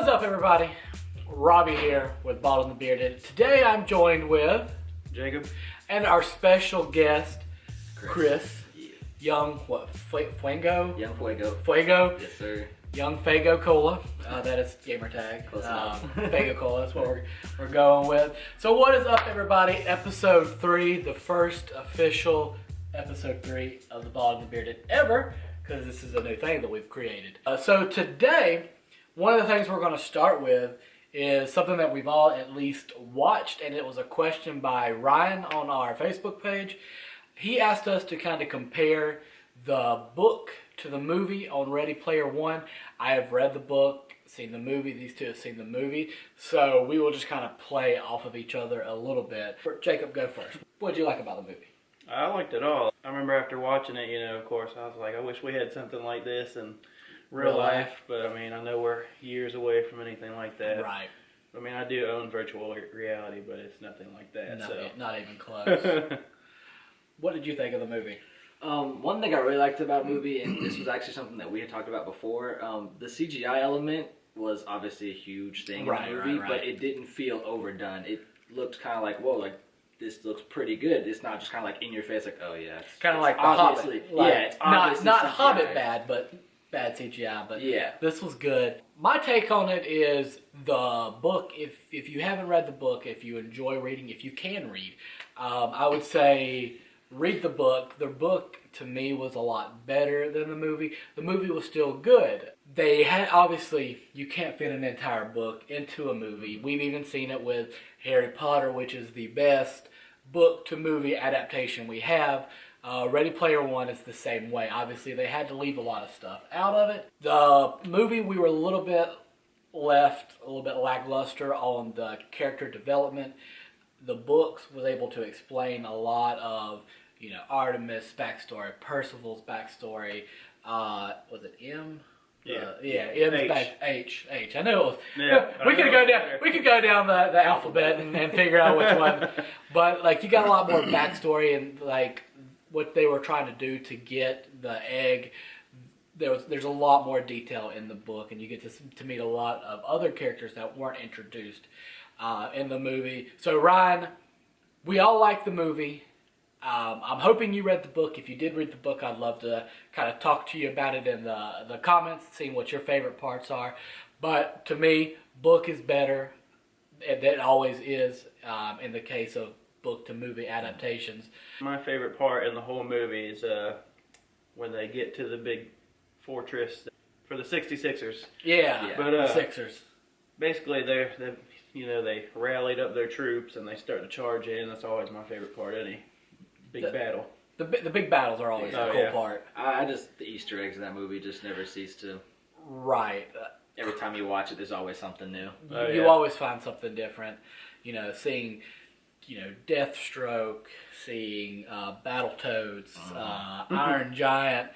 What's up, everybody? Robbie here with Bald and the Bearded. Today I'm joined with Jacob and our special guest, Chris. Yeah. Young Faygo? Young Faygo. Faygo? Yes, sir. Young Faygo Cola. That is gamer tag. Close enough. Faygo Cola. That's what we're going with. So what is up, everybody? Episode 3, the first official episode 3 of the Bald and the Bearded ever, because this is a new thing that we've created. So today, one of the things we're going to start with is something that we've all at least watched, and it was a question by Ryan on our Facebook page. He asked us to kind of compare the book to the movie on Ready Player One. I have read the book, seen the movie. These two have seen the movie. So we will just kind of play off of each other a little bit. Jacob, go first. What did you like about the movie? I liked it all. I remember after watching it, of course, I was like, I wish we had something like this in real life. But, I know we're years away from anything like that. Right. I do own virtual reality, but it's nothing like that. Not even close. What did you think of the movie? One thing I really liked about the movie, and this was actually something that we had talked about before, the CGI element was obviously a huge thing in the movie, but it didn't feel overdone. It looked kind of like, whoa, like, this looks pretty good. It's not just kind of like in your face, like, oh yeah. It's kind of like the Hobbit. It's obviously not CGI. Hobbit bad, but bad CGI. But yeah, this was good. My take on it is the book. If you haven't read the book, if you enjoy reading, if you can read, I would say read the book. The book to me was a lot better than the movie. The movie was still good. They had, obviously, you can't fit an entire book into a movie. We've even seen it with Harry Potter, which is the best book to movie adaptation we have. Ready Player One is the same way. Obviously, they had to leave a lot of stuff out of it. The movie, we were a little bit lackluster on the character development. The books was able to explain a lot of, Artemis' backstory, Percival's backstory. Was it M? M's H. I know it was. Yeah, we could go down the alphabet and figure out which one. But you got a lot more backstory and what they were trying to do to get the egg. There's a lot more detail in the book, and you get to meet a lot of other characters that weren't introduced in the movie. So Ryan, we all liked the movie. I'm hoping you read the book. If you did read the book, I'd love to kind of talk to you about it in the comments, seeing what your favorite parts are. But to me, book is better. It always is in the case of book to movie adaptations. My favorite part in the whole movie is when they get to the big fortress for the 66ers. Yeah. But the Sixers. Basically, they rallied up their troops and they start to charge in. That's always my favorite part. Any big battle. The big battles are always the cool part. The Easter eggs in that movie just never cease to. Right. Every time you watch it, there's always something new. You always find something different. Seeing, Deathstroke, seeing Battletoads, Iron Giant.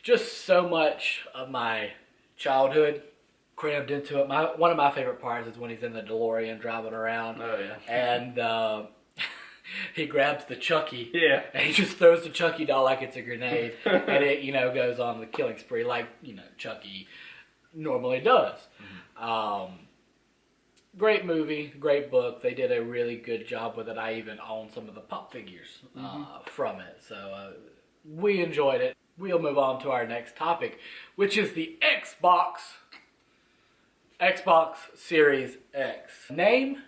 Just so much of my childhood crammed into it. One of my favorite parts is when he's in the DeLorean driving around. Oh, yeah. And he grabs the Chucky. Yeah. And he just throws the Chucky doll like it's a grenade. And it, goes on the killing spree like, Chucky normally does. Mm-hmm. Great movie, great book. They did a really good job with it. I even own some of the pop figures from it. So we enjoyed it. We'll move on to our next topic, which is the Xbox Series X. Name?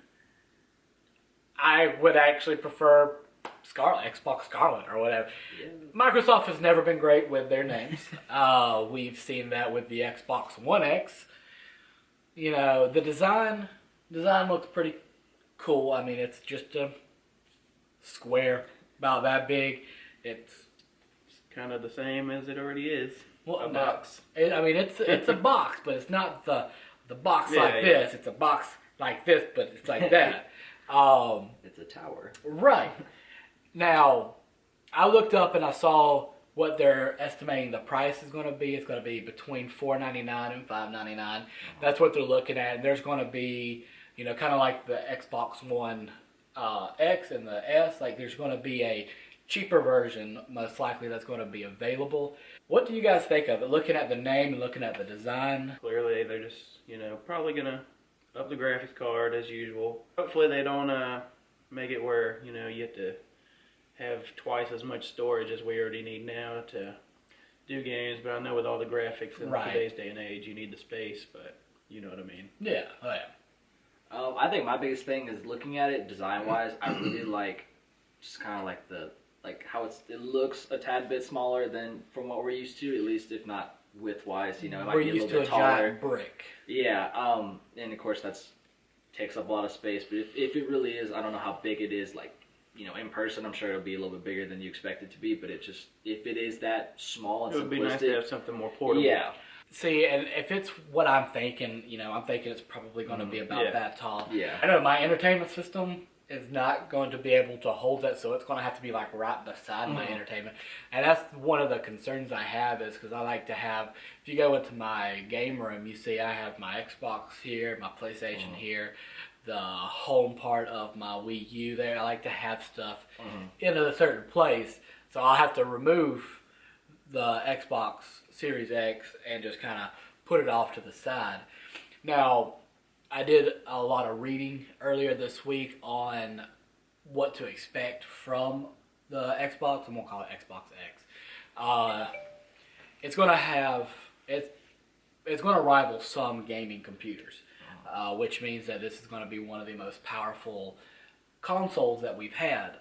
I would actually prefer Xbox Scarlet or whatever. Yeah. Microsoft has never been great with their names. We've seen that with the Xbox One X. The design looks pretty cool. It's just a square about that big. It's kind of the same as it already is. Well, a box. It's a box, but it's not the box this. It's a box like this, but it's like that. It's a tower. Right. Now, I looked up and I saw what they're estimating the price is going to be. It's going to be between $4.99 and $5.99. That's what they're looking at. And there's going to be, kind of like the Xbox One X and the S. There's going to be a cheaper version, most likely, that's going to be available. What do you guys think of it? Looking at the name and looking at the design. Clearly, they're just, probably going to up the graphics card as usual. Hopefully they don't make it where, you have to have twice as much storage as we already need now to do games. But I know with all the graphics in today's day and age, you need the space, but you know what I mean. Yeah, oh yeah. I think my biggest thing is looking at it design-wise. I really like just kind of like how it looks a tad bit smaller than from what we're used to, at least if not width-wise. It might be a little bit taller. Giant brick. Yeah, and of course that's takes up a lot of space. But if it really is, I don't know how big it is. Like, in person, I'm sure it'll be a little bit bigger than you expect it to be. But if it is that small and simplistic, it would be nice to have something more portable. Yeah. See, and if it's what I'm thinking, I'm thinking it's probably going to be about that tall. Yeah. I know my entertainment system is not going to be able to hold that, so it's going to have to be like right beside my entertainment. And that's one of the concerns I have, is because I like to have, if you go into my game room, you see I have my Xbox here, my PlayStation here, the home part of my Wii U there. I like to have stuff in a certain place, so I'll have to remove the Xbox Series X and just kind of put it off to the side. Now, I did a lot of reading earlier this week on what to expect from the Xbox. I'm going to call it Xbox X. It's going to have, it's going to rival some gaming computers, which means that this is going to be one of the most powerful consoles that we've had.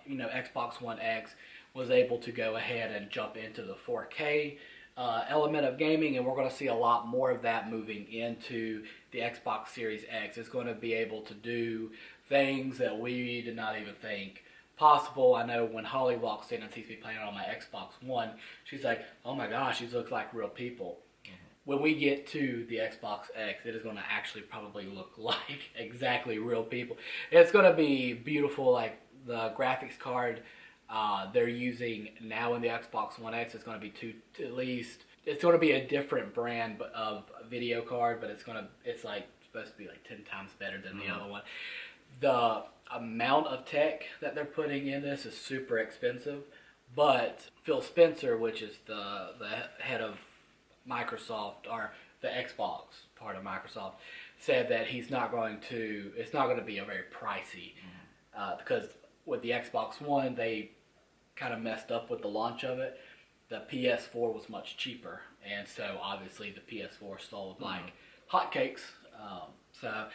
Xbox One X was able to go ahead and jump into the 4K element of gaming, and we're going to see a lot more of that moving into the Xbox Series X. It's going to be able to do things that we did not even think possible. I know when Holly walks in and sees me playing on my Xbox One, she's like, oh my gosh, these look like real people. When we get to the Xbox X, it is going to actually probably look like exactly real people. It's going to be beautiful. Like the graphics card they're using now in the Xbox One X is going to be it's going to be a different brand of video card, but it's like supposed to be like 10 times better than the other one. The amount of tech that they're putting in this is super expensive, but Phil Spencer, which is the head of Microsoft, or the Xbox part of Microsoft, said that it's not going to be a very pricey, because with the Xbox One, they kind of messed up with the launch of it. The PS4 was much cheaper, and so obviously the PS4 sold like hotcakes. So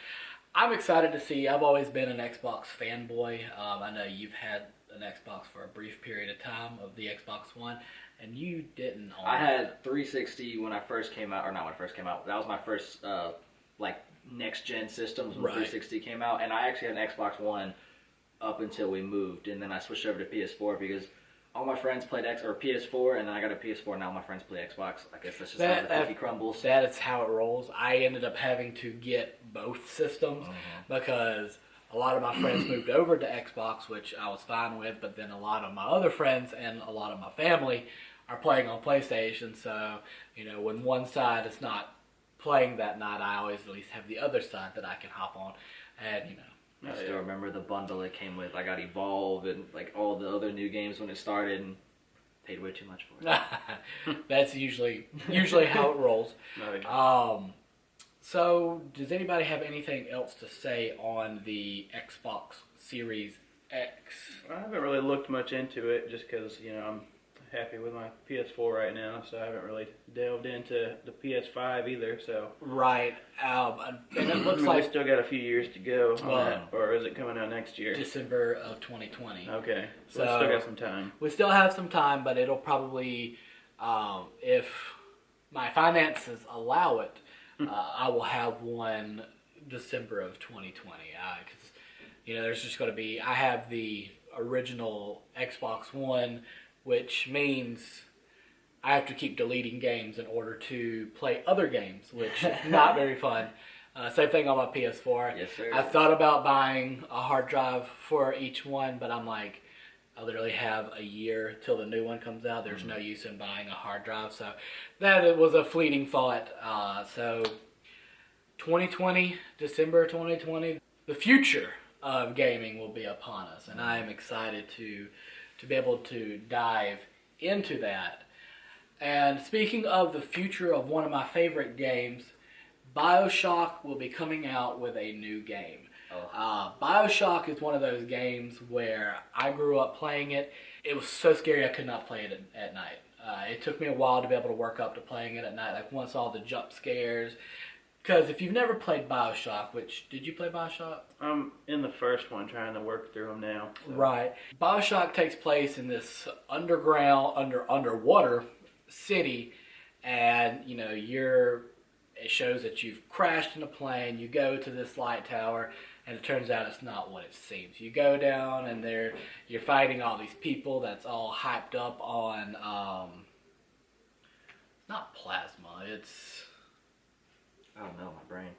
I'm excited to see. I've always been an Xbox fanboy. I know you've had an Xbox for a brief period of time, of the Xbox One, and you didn't own I had 360 when I first came out, or not when I first came out. That was my first next gen systems when 360 came out, and I actually had an Xbox One up until we moved, and then I switched over to PS4 because all my friends played PS4, and then I got a PS4, and now my friends play Xbox. I guess that's just how the cookie crumbles. That is how it rolls. I ended up having to get both systems because a lot of my friends moved over to Xbox, which I was fine with, but then a lot of my other friends and a lot of my family are playing on PlayStation, so, when one side is not playing that night, I always at least have the other side that I can hop on, and, I still remember the bundle it came with. I got Evolve and all the other new games when it started, and paid way too much for it. That's usually how it rolls. So, does anybody have anything else to say on the Xbox Series X? I haven't really looked much into it just because, I'm happy with my PS4 right now, so I haven't really delved into the PS5 either. So right, and it looks we like still got a few years to go on that, or is it coming out next year? December of 2020. Okay, so we still got some time. We still have some time, but it'll probably, if my finances allow it, I will have one December of 2020. Because there's just going to be. I have the original Xbox One, which means I have to keep deleting games in order to play other games, which is not very fun. Same thing on my PS4. Yes, sir. I thought about buying a hard drive for each one, but I'm like, I literally have a year till the new one comes out. There's no use in buying a hard drive. So that was a fleeting thought. So 2020, December 2020, the future of gaming will be upon us, and I am excited to to be able to dive into that. And speaking of the future of one of my favorite games, Bioshock will be coming out with a new game. Bioshock is one of those games where I grew up playing it. It was so scary I could not play it at night. It took me a while to be able to work up to playing it at night, like once all the jump scares. Because if you've never played Bioshock, did you play Bioshock? I'm in the first one trying to work through them now. So. Right. Bioshock takes place in this underwater city, and it shows that you've crashed in a plane. You go to this light tower, and it turns out it's not what it seems. You go down, and you're fighting all these people that's all hyped up on not plasma. It's, I don't know, my brain.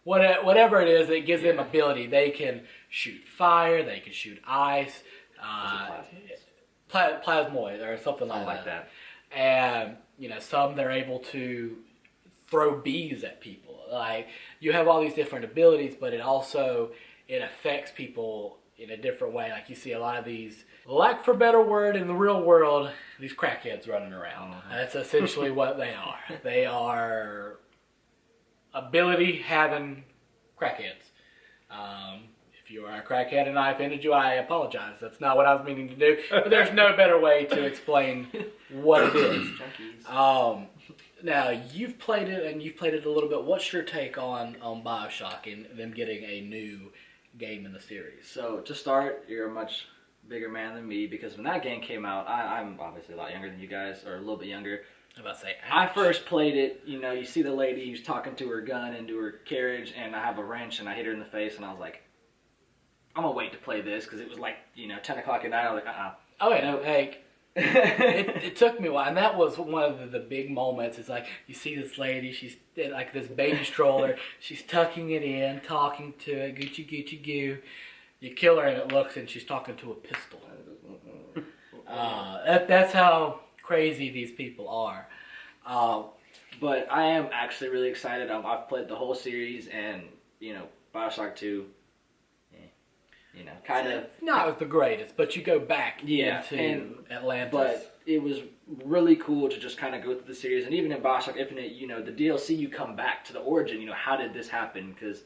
Whatever it is, it gives them ability. They can shoot fire. They can shoot ice. Plasmoid or something like that. And some they're able to throw bees at people. Like, you have all these different abilities, but it affects people in a different way. Like, you see a lot of these, lack for a better word, in the real world, these crackheads running around. That's essentially what they are. They are ability-having crackheads. If you are a crackhead and I offended you, I apologize. That's not what I was meaning to do. But there's no better way to explain what it is. Now, you've played it, and you've played it a little bit. What's your take on Bioshock and them getting a new game in the series? So, to start, you're a much bigger man than me, because when that game came out, I'm obviously a lot younger than you guys, or a little bit younger. I was about to say, I first played it, you see the lady who's talking to her gun into her carriage, and I have a wrench, and I hit her in the face, and I was like, I'm going to wait to play this, because it was like, 10 o'clock at night. I was like, Oh, yeah, no, hey. it took me a while, and that was one of the big moments. It's like, you see this lady, she's in like this baby stroller, she's tucking it in, talking to it, Gucci Gucci goo. You kill her, and it looks, and she's talking to a pistol. That's how crazy these people are. But I am actually really excited. I've played the whole series, and Bioshock 2, kind of not the greatest, but you go back into Atlantis. But it was really cool to just kind of go through the series, and even in Bioshock Infinite, the DLC, you come back to the origin. How did this happen? Because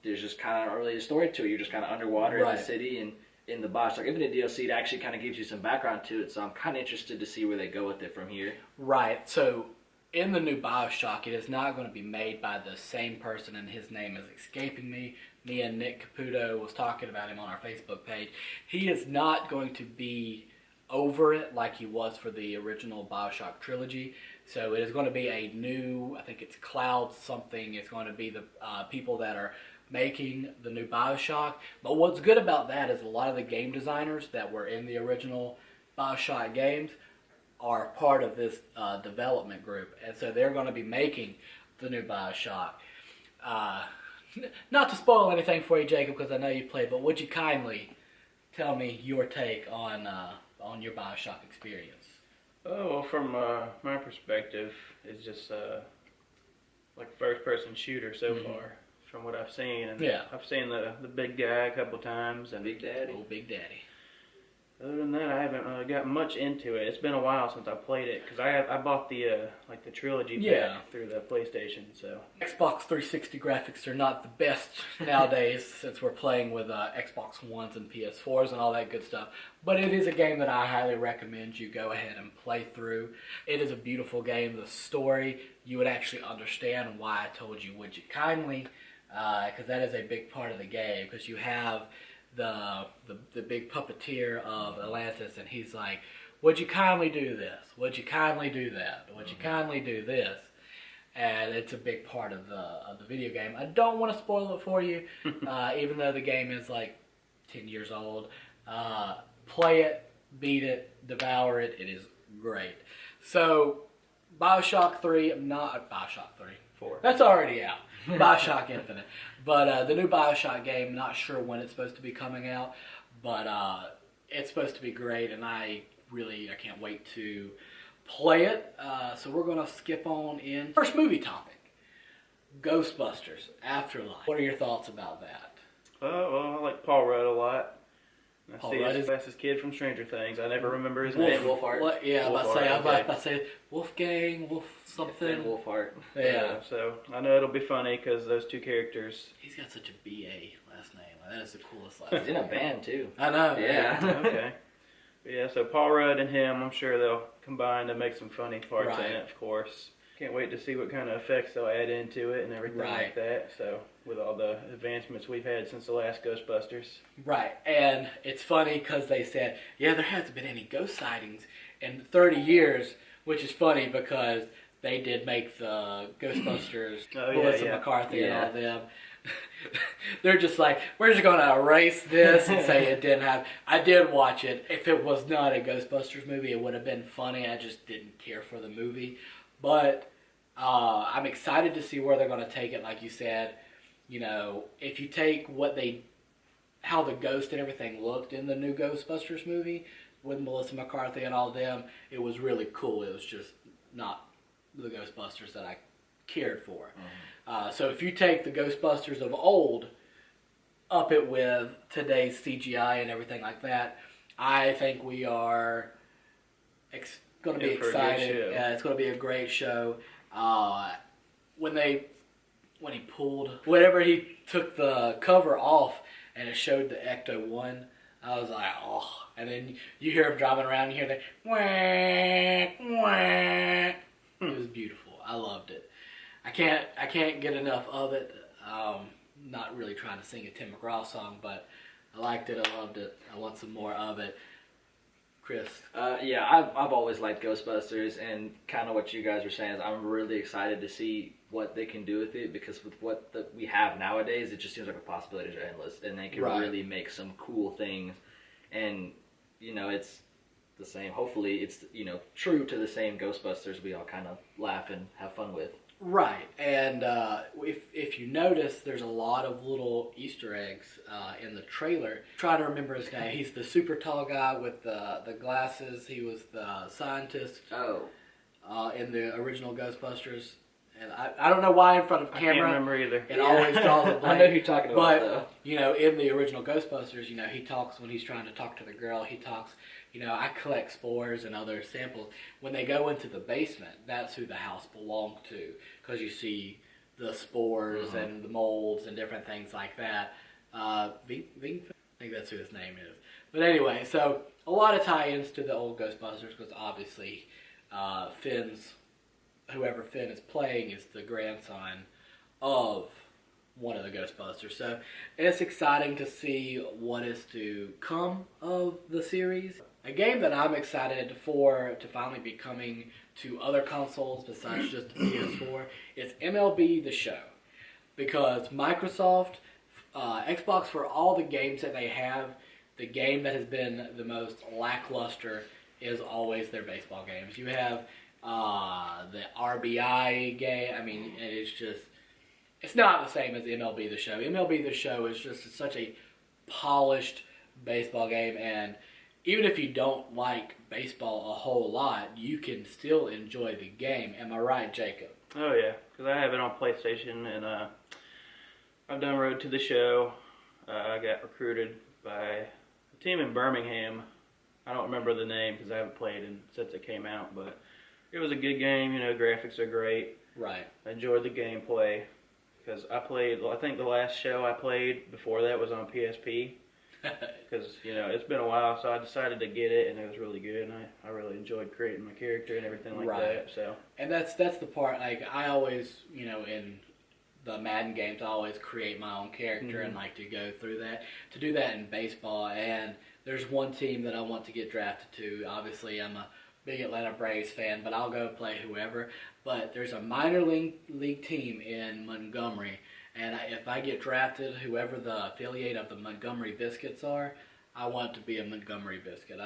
there's just kind of really a story to it. You're just kind of underwater in the city, and in the Bioshock Infinite DLC, it actually kind of gives you some background to it. So I'm kind of interested to see where they go with it from here. Right. So in the new Bioshock, it is not going to be made by the same person, and his name is escaping me. Me and Nick Caputo was talking about him on our Facebook page. He is not going to be over it like he was for the original Bioshock trilogy. So it is going to be a new, I think it's Cloud something. It's going to be the people that are making the new Bioshock. But what's good about that is a lot of the game designers that were in the original Bioshock games are part of this development group. And so they're going to be making the new Bioshock. Not to spoil anything for you, Jacob, because I know you played, but would you kindly tell me your take on your Bioshock experience? Oh, well, from my perspective, it's just like first-person shooter so far, from what I've seen. And I've seen the big guy a couple times. And Big Daddy. Oh, Big Daddy. Other than that, I haven't gotten much into it. It's been a while since I played it, because I bought the the trilogy pack through the PlayStation. So Xbox 360 graphics are not the best nowadays, since we're playing with Xbox Ones and PS4s and all that good stuff. But it is a game that I highly recommend you go ahead and play through. It is a beautiful game. The story, you would actually understand why I told you, would you kindly, because that is a big part of the game, because you have the big puppeteer of Atlantis, and he's like, would you kindly do this? Would you kindly do that? Would you kindly do this? And it's a big part of the video game. I don't want to spoil it for you, even though the game is like 10 years old. Play it, beat it, devour it. It is great. So, Bioshock 3, not Bioshock 3. 4. That's already out. Bioshock Infinite. But the new Bioshock game, not sure when it's supposed to be coming out, but it's supposed to be great, and I can't wait to play it. So we're going to skip on in. First movie topic, Ghostbusters, Afterlife. What are your thoughts about that? Well, I like Paul Rudd a lot. I see his fastest kid from Stranger Things. I never remember his name. Wolfhard. Yeah, I was Wolfhard, about to say Wolfgang, Wolf something. Wolfhard. Yeah. So I know it'll be funny because those two characters. He's got such a BA last name. That is the coolest last He's name. in a band too. I know. Yeah. Okay. Yeah, so Paul Rudd and him, I'm sure they'll combine to make some funny parts in it, of course. Can't wait to see what kind of effects they'll add into it and everything like that. So, with all the advancements we've had since the last Ghostbusters. Right, and it's funny because they said, yeah, there hasn't been any ghost sightings in 30 years, which is funny because they did make the Ghostbusters, Melissa McCarthy and all them. They're just like, we're just going to erase this and say it didn't happen. I did watch it. If it was not a Ghostbusters movie, it would have been funny. I just didn't care for the movie. But I'm excited to see where they're going to take it. Like you said, you know, if you take how the ghost and everything looked in the new Ghostbusters movie with Melissa McCarthy and all them, it was really cool. It was just not the Ghostbusters that I cared for. So if you take the Ghostbusters of old, up it with today's CGI and everything like that, I think we are going to be excited. It's going to be a great show. When he took the cover off and it showed the Ecto-1, I was like, oh. And then you hear him driving around and you hear the whack, whack. It was beautiful. I loved it. I can't get enough of it. Not really trying to sing a Tim McGraw song, but I liked it. I loved it. I want some more of it. Chris? Yeah, I've always liked Ghostbusters, and kind of what you guys were saying is I'm really excited to see what they can do with it, because with what we have nowadays, it just seems like the possibilities are endless, and they can really make some cool things. And, you know, it's the same, hopefully it's, you know, true to the same Ghostbusters we all kind of laugh and have fun with. Right, and if you notice, there's a lot of little Easter eggs in the trailer. Try to remember his name. He's the super tall guy with the glasses. He was the scientist in the original Ghostbusters. And I don't know why in front of camera. I can't remember either. It always draws a blank. I know who you're talking about, though. You know, in the original Ghostbusters, you know, he talks when he's trying to talk to the girl. He talks, you know, I collect spores and other samples. When they go into the basement, that's who the house belonged to, because you see the spores and the molds and different things like that. Vink? I think that's who his name is. But anyway, so a lot of tie-ins to the old Ghostbusters, because obviously whoever Finn is playing is the grandson of one of the Ghostbusters. So it's exciting to see what is to come of the series. A game that I'm excited for to finally be coming to other consoles besides just the PS4 is MLB the Show. Because Microsoft, Xbox, for all the games that they have, the game that has been the most lackluster is always their baseball games. You have the RBI game. I mean, it's not the same as MLB the Show. MLB the Show is just such a polished baseball game, and even if you don't like baseball a whole lot, you can still enjoy the game. Am I right, Jacob? Oh yeah, because I have it on PlayStation, and I've done Road to the Show. I got recruited by a team in Birmingham. I don't remember the name because I haven't played since it came out, but it was a good game. You know, graphics are great. Right. I enjoyed the gameplay because I think the last show I played before that was on PSP. Because, you know, it's been a while, so I decided to get it, and it was really good, and I really enjoyed creating my character and everything like that. So. And that's the part, like, I always, you know, in the Madden games, I always create my own character and like to go through that. To do that in baseball, and there's one team that I want to get drafted to. Obviously, I'm a big Atlanta Braves fan, but I'll go play whoever. But there's a minor league team in Montgomery, and if I get drafted, whoever the affiliate of the Montgomery Biscuits are, I want to be a Montgomery Biscuit.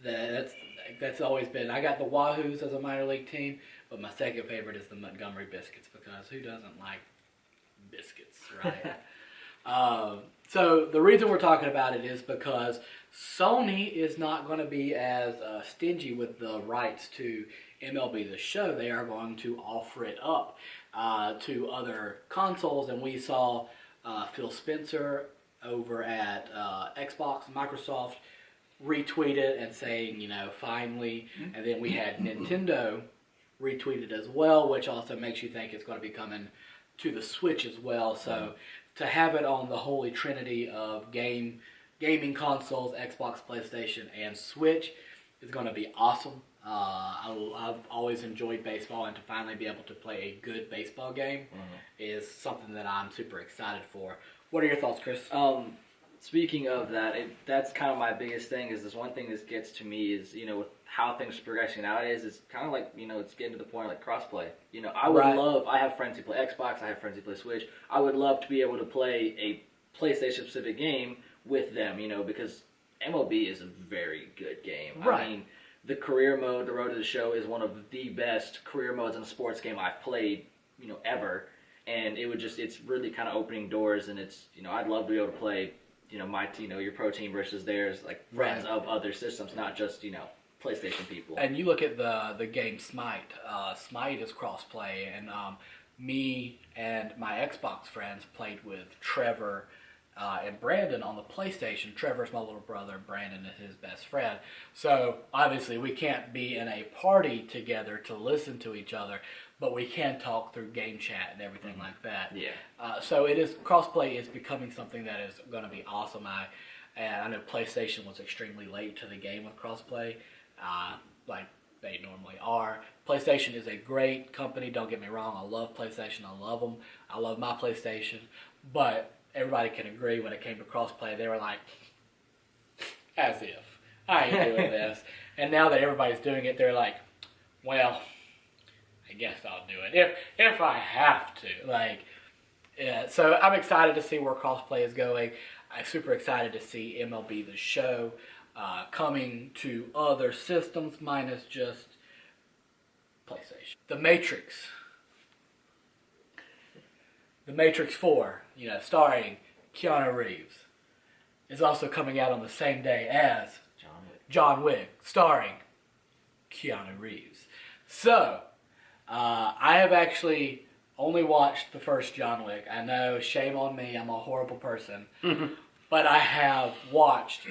That's always been. I got the Wahoos as a minor league team, but my second favorite is the Montgomery Biscuits, because who doesn't like biscuits, right? So the reason we're talking about it is because Sony is not going to be as stingy with the rights to MLB The Show. They are going to offer it up to other consoles, and we saw Phil Spencer over at Xbox, Microsoft retweeted and saying, finally. And then we had Nintendo retweeted as well, which also makes you think it's going to be coming to the Switch as well. So to have it on the holy trinity of gaming consoles, Xbox, PlayStation, and Switch is going to be awesome. I've always enjoyed baseball, and to finally be able to play a good baseball game is something that I'm super excited for. What are your thoughts, Chris? Speaking of that, that's kind of my biggest thing. Is this one thing that gets to me is with how things are progressing nowadays. It's kind of like it's getting to the point like crossplay. I would love. I have friends who play Xbox. I have friends who play Switch. I would love to be able to play a PlayStation specific game with them. Because MLB is a very good game. Right. I mean, the career mode, the Road to the Show, is one of the best career modes in a sports game I've played, ever. And it's really kind of opening doors, and it's, I'd love to be able to play, my, your pro team versus theirs, like friends of other systems, not just, PlayStation people. And you look at the game Smite. Smite is crossplay, and me and my Xbox friends played with Trevor and Brandon on the PlayStation. Trevor's my little brother, Brandon is his best friend. So obviously we can't be in a party together to listen to each other, but we can talk through game chat and everything like that. Yeah. So crossplay is becoming something that is going to be awesome. I know PlayStation was extremely late to the game with crossplay, like they normally are. PlayStation is a great company, don't get me wrong. I love PlayStation, I love them. I love my PlayStation, but everybody can agree when it came to crossplay, they were like, as if, I ain't doing this. And now that everybody's doing it, they're like, well, I guess I'll do it if I have to. So I'm excited to see where crossplay is going. I'm super excited to see MLB the Show coming to other systems minus just PlayStation. The Matrix 4, starring Keanu Reeves, is also coming out on the same day as John Wick, starring Keanu Reeves. So, I have actually only watched the first John Wick. I know, shame on me, I'm a horrible person. But I have watched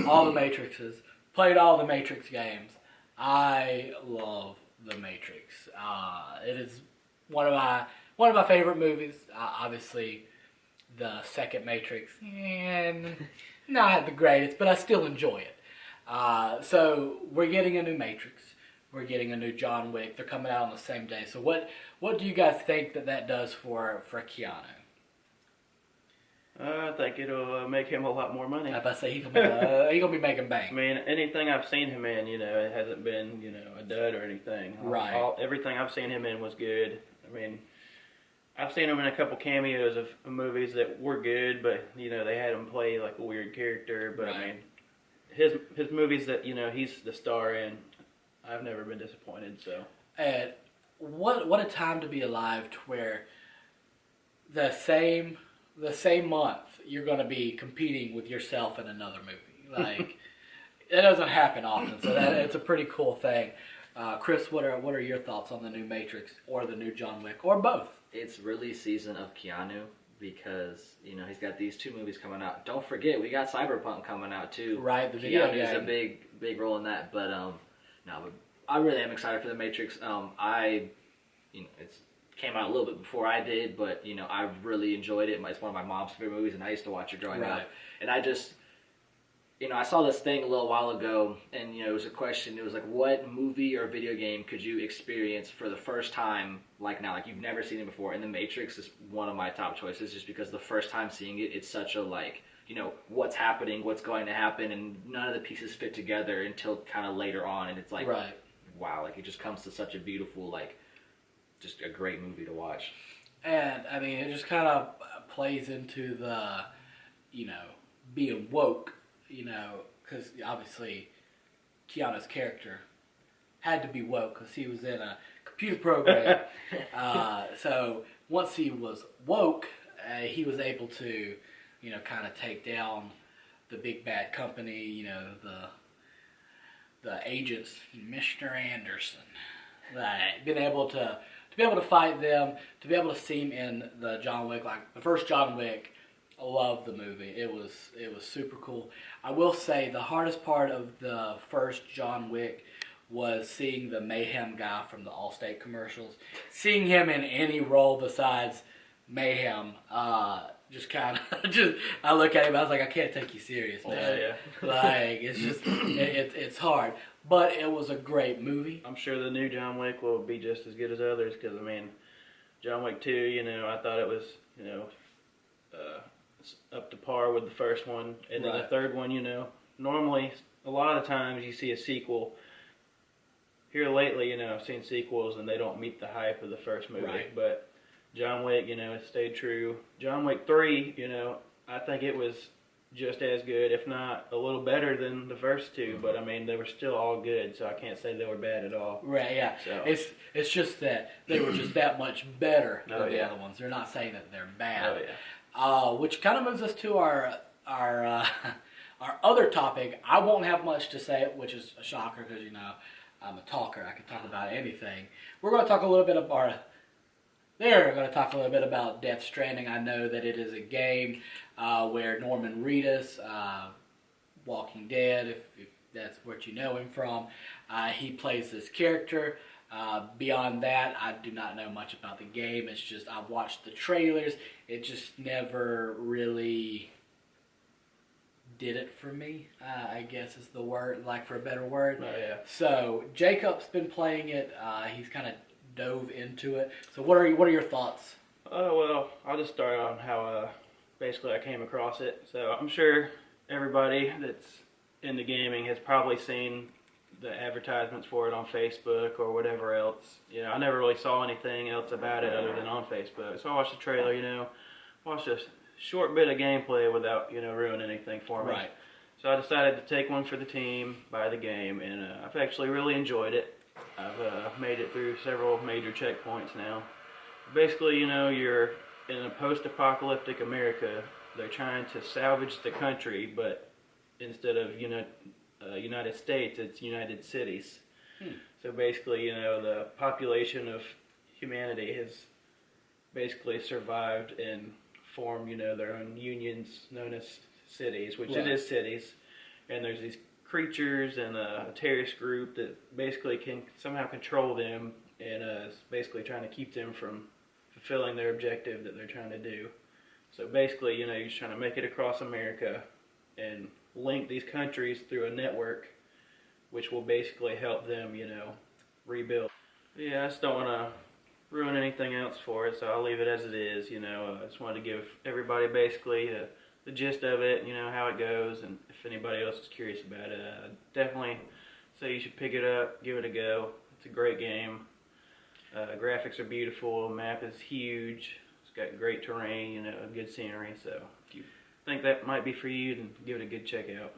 all the Matrixes, played all the Matrix games. I love The Matrix. It is one of my favorite movies. Obviously, the second Matrix, not the greatest, but I still enjoy it. So we're getting a new Matrix. We're getting a new John Wick. They're coming out on the same day. So what do you guys think that does for Keanu? I think it'll make him a lot more money. I about to say he's gonna be making bank. I mean, anything I've seen him in, it hasn't been, a dud or anything. Right. Everything I've seen him in was good. I mean, I've seen him in a couple cameos of movies that were good, but they had him play like a weird character. But right. I mean, his movies that he's the star in, I've never been disappointed. So. And what a time to be alive, to where the same month you're going to be competing with yourself in another movie. Like, it doesn't happen often, so it's a pretty cool thing. Chris, what are your thoughts on the new Matrix or the new John Wick or both? It's release season of Keanu because he's got these two movies coming out. Don't forget, we got Cyberpunk coming out too. Right, the video game. Keanu's a big role in that. But but I really am excited for the Matrix. It's came out a little bit before I did, but I really enjoyed it. It's one of my mom's favorite movies, and I used to watch it growing up. And I just, I saw this thing a little while ago, and it was a question. It was like, what movie or video game could you experience for the first time, like now, like you've never seen it before? And The Matrix is one of my top choices, just because the first time seeing it, it's such a what's happening, what's going to happen, and none of the pieces fit together until kind of later on, and it's like, wow, like it just comes to such a beautiful, just a great movie to watch. And I mean, it just kind of plays into the, being woke, because obviously Keanu's character had to be woke because he was in a computer program. So once he was woke, he was able to, kind of take down the big bad company, the agents, Mr. Anderson. Being able to fight them, to be able to see him in the John Wick, like the first John Wick, I love the movie. It was super cool. I will say the hardest part of the first John Wick was seeing the Mayhem guy from the Allstate commercials. Seeing him in any role besides Mayhem, just kind of just I look at him. I was like, I can't take you serious, man. Yeah. Like it's just it's hard. But it was a great movie. I'm sure the new John Wick will be just as good as others because, I mean, John Wick 2, you know, I thought it was, you know, up to par with the first one. And then the third one, you know, normally a lot of times you see a sequel. Here lately, you know, I've seen sequels and they don't meet the hype of the first movie. Right. But John Wick, you know, it stayed true. John Wick 3, you know, I think it was just as good, if not a little better than the first two. But I mean, they were still all good, so I can't say they were bad at all. Right, yeah. So. It's just that they were just that much better than the other ones. They're not saying that they're bad. Oh, yeah. Which kind of moves us to our our other topic. I won't have much to say, which is a shocker because, you know, I'm a talker. I can talk about anything. We're going to talk a little bit about. They're going to talk a little bit about Death Stranding. I know that it is a game where Norman Reedus, Walking Dead, if that's what you know him from, he plays this character. Beyond that, I do not know much about the game. It's just I've watched the trailers. It just never really did it for me, I guess is the word, like for a better word. Oh, yeah. So Jacob's been playing it. He's kind of dove into it. So what are your thoughts? Oh, well, I'll just start on how basically I came across it. So I'm sure everybody that's into gaming has probably seen the advertisements for it on Facebook or whatever else. You know, I never really saw anything else about it other than on Facebook. So I watched the trailer, you know, watched a short bit of gameplay without, you know, ruining anything for me. Right. So I decided to take one for the team, buy the game, and I've actually really enjoyed it. I've made it through several major checkpoints now. Basically, you know, you're in a post-apocalyptic America. They're trying to salvage the country, but instead of United States, it's United Cities. So basically, you know, the population of humanity has basically survived and formed, you know, their own unions known as cities, which it is cities. And there's these creatures and a terrorist group that basically can somehow control them and is basically trying to keep them from fulfilling their objective that they're trying to do. So basically, you know, you're just trying to make it across America and link these countries through a network, which will basically help them, you know, rebuild. Yeah, I just don't want to ruin anything else for it, so I'll leave it as it is. You know, I just wanted to give everybody basically the gist of it, you know, how it goes, and if anybody else is curious about it, definitely say you should pick it up, give it a go. It's a great game. Graphics are beautiful, map is huge, it's got great terrain, you know, good scenery, so if you think that might be for you, then give it a good check out.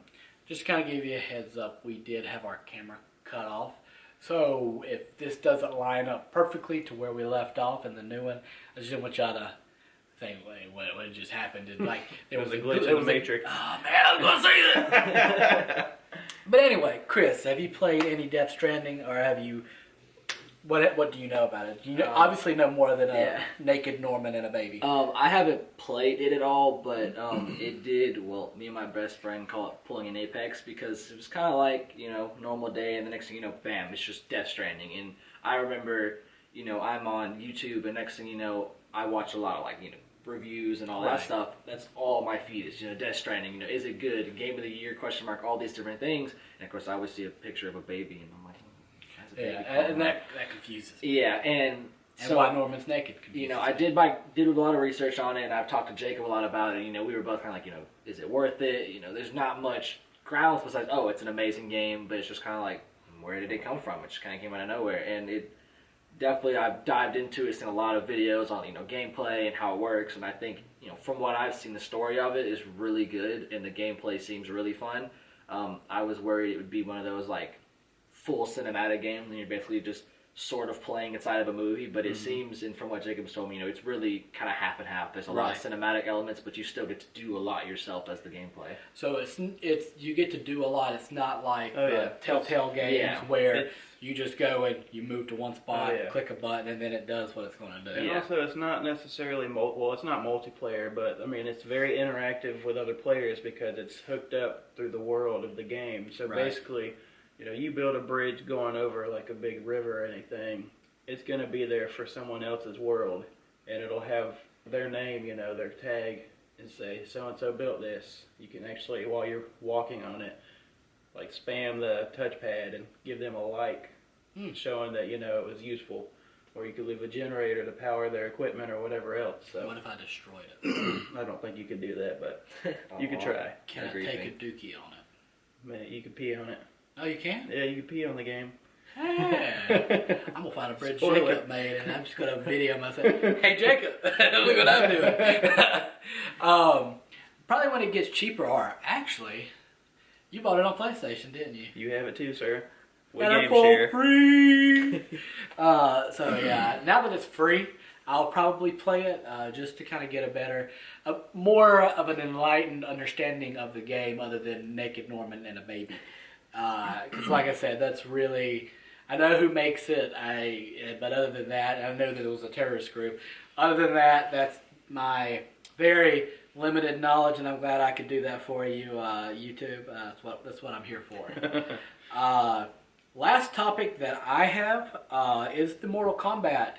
Just kind of give you a heads up, we did have our camera cut off. So if this doesn't line up perfectly to where we left off in the new one, I just want y'all to think, wait, what just happened? And like there was a glitch in the Matrix. Oh man, I was going to say that. But anyway, Chris, have you played any Death Stranding, or have you? What do you know about it? You obviously know more than a naked Norman and a baby. I haven't played it at all, but it did. Well, me and my best friend call it pulling an apex because it was kind of like, you know, normal day, and the next thing you know, bam, it's just Death Stranding. And I remember, you know, I'm on YouTube, and next thing you know, I watch a lot of, like, you know, reviews and all that stuff. That's all my feed is, you know, Death Stranding. You know, is it good? Game of the year? Question mark? All these different things. And of course, I always see a picture of a baby, and I'm like, and that confuses me. Yeah, and so why Norman's naked confuses you know, I did a lot of research on it, and I've talked to Jacob a lot about it. You know, we were both kind of like, you know, is it worth it? You know, there's not much grounds besides, oh, it's an amazing game, but it's just kind of like, where did it come from? It just kind of came out of nowhere, and it definitely, I've dived into it, seen a lot of videos on, you know, gameplay and how it works, and I think, you know, from what I've seen, the story of it is really good, and the gameplay seems really fun. I was worried it would be one of those, like, full cinematic games, and you're basically just sort of playing inside of a movie, but it seems, and from what Jacob's told me, it's really kind of half and half. There's a lot of cinematic elements, but you still get to do a lot yourself as the gameplay. So it's you get to do a lot. It's not like Telltale games where you just go and you move to one spot, click a button, and then it does what it's going to do. And also, it's not necessarily it's not multiplayer, but I mean, it's very interactive with other players because it's hooked up through the world of the game. So basically, you build a bridge going over like a big river or anything, it's going to be there for someone else's world, and it'll have their name, their tag, and say, so-and-so built this. You can actually, while you're walking on it, like spam the touchpad and give them a like, showing that, it was useful. Or you could leave a generator to power their equipment or whatever else. So what if I destroyed it? I don't think you could do that, but you could try. Can I take a dookie on it? Man, you could pee on it. Oh, you can? Yeah, you can pee on the game. Hey, I'm going to find a bridge Jacob made, and I'm just going to video myself. Hey, Jacob, look what I'm doing. Probably when it gets cheaper, or actually, you bought it on PlayStation, didn't you? You have it too, sir. We and game for share. Free. So yeah, now that it's free, I'll probably play it just to kind of get more of an enlightened understanding of the game, other than Naked Norman and a baby. Because like I said, that's really, I know who makes it. But other than that, I know that it was a terrorist group. Other than that, that's my very limited knowledge, and I'm glad I could do that for you, YouTube. That's what I'm here for. Last topic that I have is the Mortal Kombat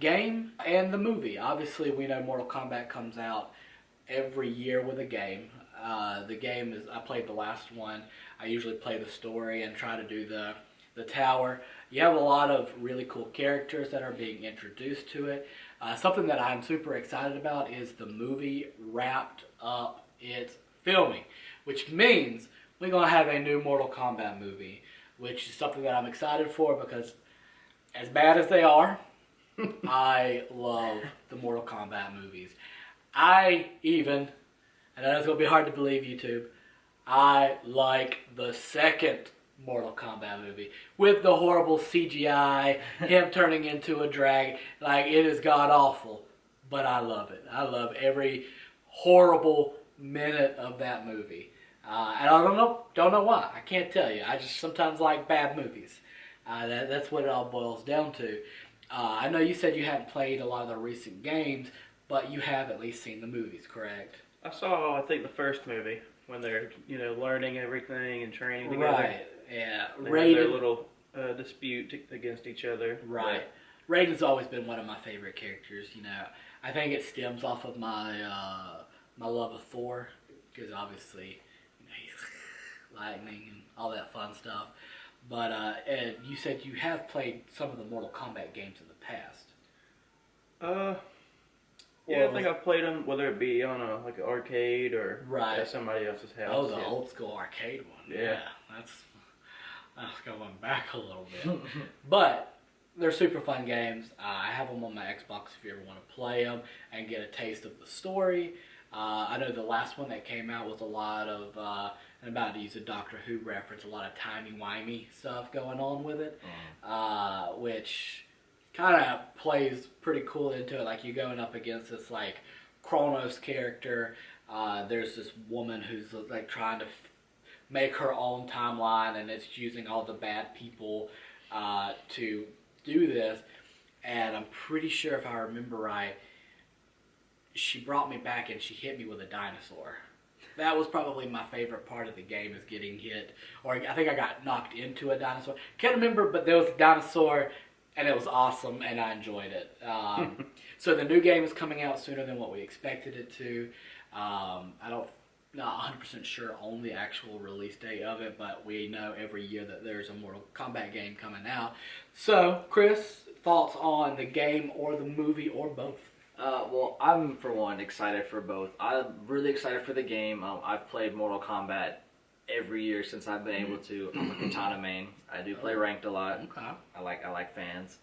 game and the movie. Obviously, we know Mortal Kombat comes out every year with a game. The game is, I played the last one. I usually play the story and try to do the tower. You have a lot of really cool characters that are being introduced to it. Something that I'm super excited about is the movie wrapped up its filming, which means we're going to have a new Mortal Kombat movie, which is something that I'm excited for because as bad as they are, I love the Mortal Kombat movies. I know it's going to be hard to believe, YouTube, I like the second Mortal Kombat movie with the horrible CGI, him turning into a dragon. Like, it is god awful, but I love it. I love every horrible minute of that movie. And I don't know why. I can't tell you. I just sometimes like bad movies. That's what it all boils down to. I know you said you haven't played a lot of the recent games, but you have at least seen the movies, correct? I saw, I think, the first movie when they're, learning everything and training together. Right. Yeah. They had their little dispute against each other. Right. Raiden's always been one of my favorite characters. I think it stems off of my my love of Thor, because obviously he's lightning and all that fun stuff. But Ed, you said you have played some of the Mortal Kombat games in the past. Yeah, I think I've played them, whether it be on an arcade or at somebody else's house. Oh, the old school arcade one. Yeah, that's going back a little bit. But they're super fun games. I have them on my Xbox if you ever want to play them and get a taste of the story. I know the last one that came out was a lot of, I'm about to use a Doctor Who reference, a lot of timey-wimey stuff going on with it, which kind of plays pretty cool into it. Like, you're going up against this, Kronos character. There's this woman who's, trying to make her own timeline, and it's using all the bad people to do this. And I'm pretty sure, if I remember right, she brought me back and she hit me with a dinosaur. That was probably my favorite part of the game, is getting hit. Or I think I got knocked into a dinosaur. Can't remember, but there was a dinosaur, and it was awesome, and I enjoyed it. So the new game is coming out sooner than what we expected it to. Not 100% sure on the actual release date of it, but we know every year that there's a Mortal Kombat game coming out. So, Chris, thoughts on the game or the movie or both? Well, I'm, for one, excited for both. I'm really excited for the game. I've played Mortal Kombat every year since I've been able to. I'm a Katana main. I do play ranked a lot. Okay. I like fans.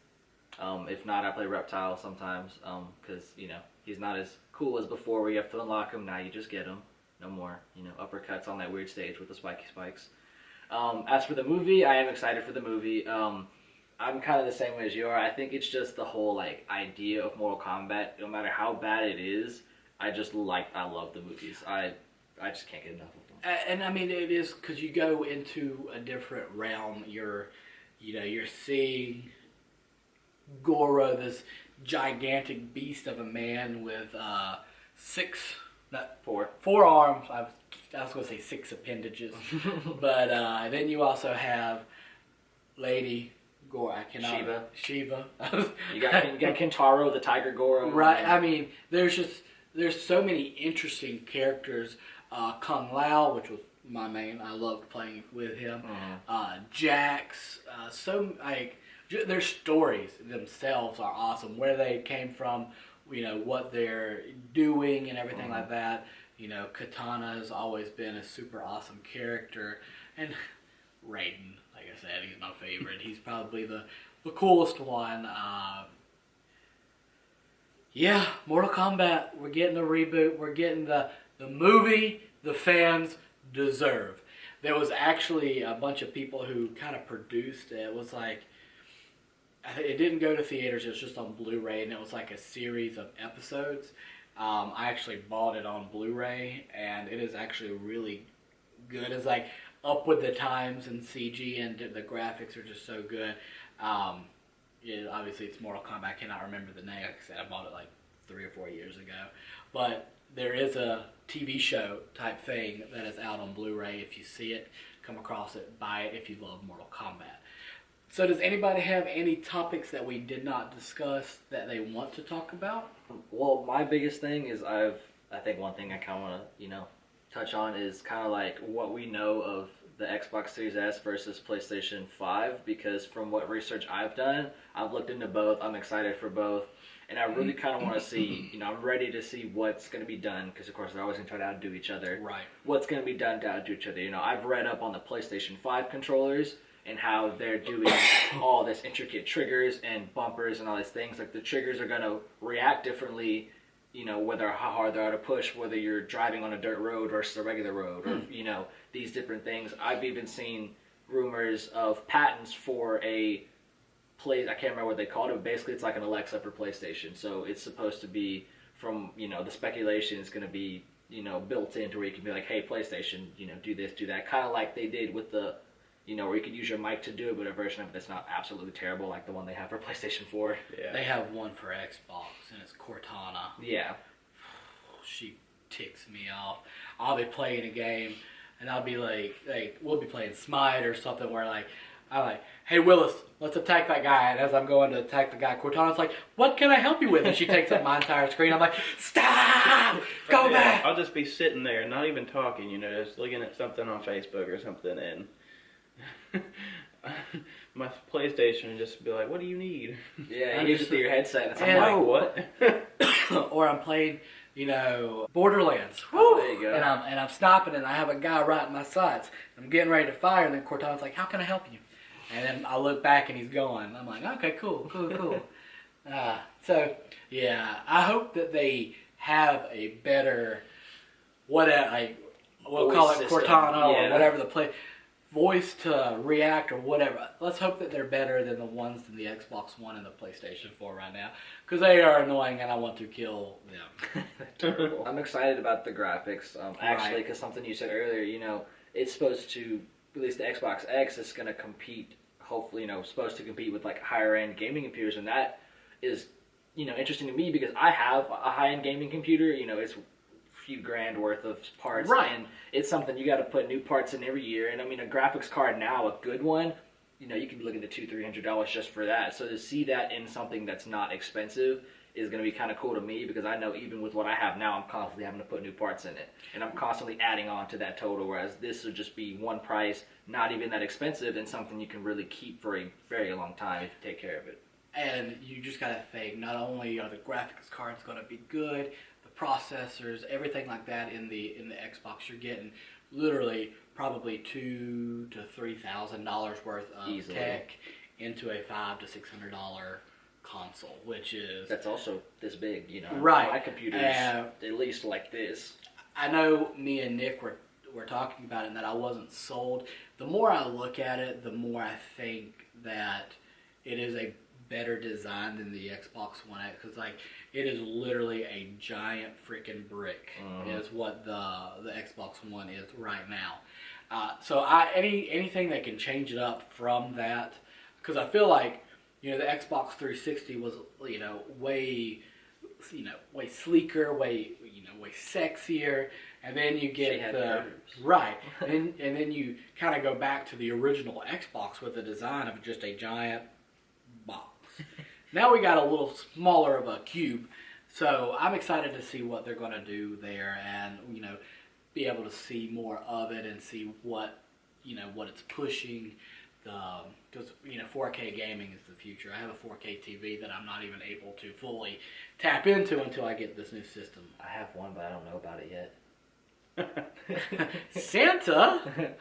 If not, I play Reptile sometimes, because, he's not as cool as before where you have to unlock him. Now you just get him. No more, uppercuts on that weird stage with the spiky spikes. As for the movie, I am excited for the movie. I'm kind of the same way as you are. I think it's just the whole like idea of Mortal Kombat. No matter how bad it is, I love the movies. I just can't get enough of them. And I mean, it is because you go into a different realm. You're seeing Goro, this gigantic beast of a man with four arms. I was going to say 6 appendages, but then you also have Lady Goro. I cannot Shiva. you got Kentaro, the Tiger Goro. Right. I mean, there's so many interesting characters. Kung Lao, which was my main. I loved playing with him. Jax. Their stories themselves are awesome. Where they came from, what they're doing and everything like that. Katana has always been a super awesome character. And Raiden, like I said, he's my favorite. He's probably the coolest one. Mortal Kombat, we're getting a reboot. We're getting the movie the fans deserve. There was actually a bunch of people who kind of produced it. It was like, it didn't go to theaters, it was just on Blu-ray, and it was like a series of episodes. I actually bought it on Blu-ray, and it is actually really good. It's like up with the times in CG, and the graphics are just so good. Obviously it's Mortal Kombat. I cannot remember the name. Like I said, I bought it like 3 or 4 years ago. But there is a TV show type thing that is out on Blu-ray. If you see it, come across it, buy it if you love Mortal Kombat. So does anybody have any topics that we did not discuss that they want to talk about? Well, my biggest thing is I think one thing I kind of want to, touch on is kind of like what we know of the Xbox Series S versus PlayStation 5, because from what research I've done, I've looked into both. I'm excited for both. And I really kind of want to see, I'm ready to see what's going to be done, because of course they're always going to try to outdo each other. Right. What's going to be done to outdo each other. I've read up on the PlayStation 5 controllers and how they're doing all this intricate triggers and bumpers and all these things. Like the triggers are going to react differently, whether how hard they're to push, whether you're driving on a dirt road versus a regular road, or, these different things. I've even seen rumors of patents for I can't remember what they called it, but basically it's like an Alexa for PlayStation. So it's supposed to be from, the speculation is going to be, built into where you can be like, hey, PlayStation, do this, do that. Kind of like they did with the, where you could use your mic to do it, but a version of it that's not absolutely terrible like the one they have for PlayStation 4. Yeah. They have one for Xbox, and it's Cortana. Yeah. She ticks me off. I'll be playing a game, and I'll be like we'll be playing Smite or something where I'm like, hey Willis, let's attack that guy. And as I'm going to attack the guy, Cortana's like, what can I help you with? And she takes up my entire screen. I'm like, stop! Go back! I'll just be sitting there, not even talking, just looking at something on Facebook or something, and my PlayStation would just be like, what do you need? Yeah, you just do your headset. And I'm like, what? Or I'm playing, Borderlands. Oh, there you go. And I'm stopping, and I have a guy right in my sights. I'm getting ready to fire, and then Cortana's like, how can I help you? And then I look back, and he's going. I'm like, okay, cool. So, yeah, I hope that they have a better, we'll call it system. Cortana or whatever voice to react or whatever. Let's hope that they're better than the ones in the Xbox One and the PlayStation 4 right now, because they are annoying and I want to kill them. I'm excited about the graphics, actually, because something you said earlier, it's supposed to, at least the Xbox X is going to compete, hopefully, supposed to compete with like higher end gaming computers, and that is, interesting to me because I have a high end gaming computer. It's few grand worth of parts, right? And it's something you got to put new parts in every year. And I mean, a graphics card now, a good one, you can be looking at $200-300 just for that. So to see that in something that's not expensive is going to be kind of cool to me, because I know even with what I have now, I'm constantly having to put new parts in it, and I'm constantly adding on to that total. Whereas this would just be one price, not even that expensive, and something you can really keep for a very long time if you take care of it. And you just got to think, not only are the graphics cards going to be good, processors, everything like that in the Xbox, you're getting literally probably $2,000 to $3,000 worth of easily tech into a $500 to $600 console, which is that's also this big, right. My computer's at least like this. I know me and Nick were talking about it, and that I wasn't sold. The more I look at it, the more I think that it is a better design than the Xbox One X, because like it is literally a giant freaking brick is what the Xbox One is right now. So anything that can change it up from that, because I feel like the Xbox 360 was way sleeker, way sexier, and then you get the right, and then you kind of go back to the original Xbox with the design of just a giant box. Now we got a little smaller of a cube, so I'm excited to see what they're going to do there, and be able to see more of it and see what it's pushing. Because 4K gaming is the future. I have a 4K TV that I'm not even able to fully tap into until I get this new system. I have one, but I don't know about it yet. Santa!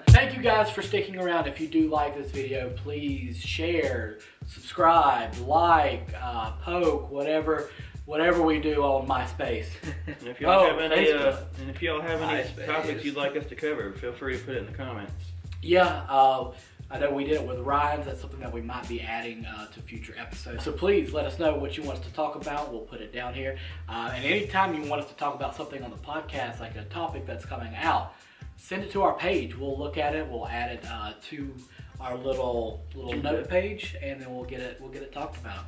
Thank you guys for sticking around. If you do like this video, please share, subscribe, like, poke, whatever we do on MySpace. And if y'all have any, MySpace. topics you'd like us to cover, feel free to put it in the comments. Yeah, I know we did it with Ryan's. That's something that we might be adding to future episodes. So please let us know what you want us to talk about. We'll put it down here. And anytime you want us to talk about something on the podcast, like a topic that's coming out, send it to our page. We'll look at it. We'll add it to our little note page, and then we'll get it talked about.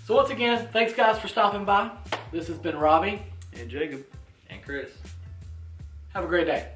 So once again, thanks guys for stopping by. This has been Robbie and Jacob and Chris. Have a great day.